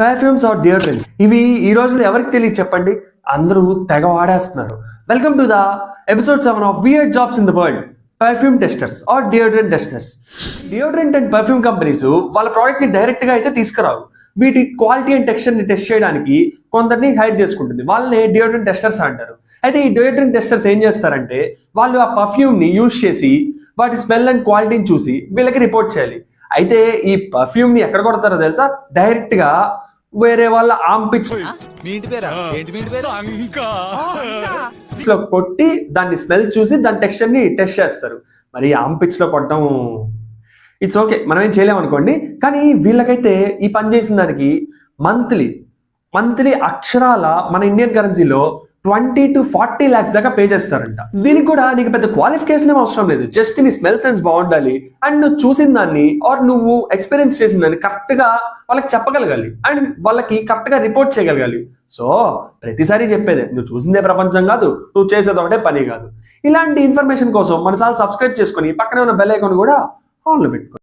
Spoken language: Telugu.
పర్ఫ్యూమ్స్ ఆర్ డియోడ్రెంట్ ఇవి ఈ రోజుల్లో ఎవరికి తెలియదు చెప్పండి, అందరూ తెగ వాడేస్తున్నారు. Welcome to the episode 7 of weird jobs in the world, perfume testers or deodorant testers. Deodorant and perfume companies వాళ్ళ ప్రోడక్ట్ ని డైరెక్ట్ గా అయితే తీసుకురావు. వీటి క్వాలిటీ అండ్ టెక్స్చర్ ని టెస్ట్ చేయడానికి కొందరిని హైర్ చేసుకుంటుంది, వాళ్ళని డియోడ్రెంట్ టెస్టర్స్ అంటారు. అయితే ఈ డియోడ్రెంట్ టెస్టర్స్ ఏం చేస్తారంటే వాళ్ళు ఆ పర్ఫ్యూమ్ ని యూజ్ చేసి వాటి స్మెల్ అండ్ క్వాలిటీని చూసి వీళ్ళకి రిపోర్ట్ చేయాలి. అయితే ఈ పర్ఫ్యూమ్ ని ఎక్కడ కొడతారో తెలుసా? డైరెక్ట్ గా వేరే వాళ్ళ ఆంపిట్స్ లో కొట్టి దాన్ని స్మెల్ చూసి దాని టెక్స్చర్ ని టెస్ట్ చేస్తారు. మరి ఆంపిట్స్ లో కొట్టడం ఇట్స్ ఓకే, మనం ఏం చేయలేము అనుకోండి. కానీ వీళ్ళకైతే ఈ పని చేసిన దానికి మంత్లీ అక్షరాల మన ఇండియన్ కరెన్సీలో 20 to 40 lakhs దాకా పే చేస్తారంట. దీనికి కూడా నీకు పెద్ద క్వాలిఫికేషన్ ఏం అవసరం లేదు, జస్ట్ నీ స్మెల్ సెన్స్ బాగుండాలి అండ్ నువ్వు చూసిన దాన్ని ఆర్ నువ్వు ఎక్స్పీరియన్స్ చేసిన దాన్ని కరెక్ట్ గా వాళ్ళకి చెప్పగలగాలి అండ్ వాళ్ళకి కరెక్ట్ గా రిపోర్ట్ చేయగలగాలి. సో ప్రతిసారి చెప్పేదే నువ్వు చూసిందే ప్రపంచం కాదు, నువ్వు చేసేది ఒకటే పని కాదు. ఇలాంటి ఇన్ఫర్మేషన్ కోసం మన ఛానల్ సబ్స్క్రైబ్ చేసుకొని పక్కనే ఉన్న బెల్ ఐకాన్ కూడా ఆన్లో పెట్టుకో.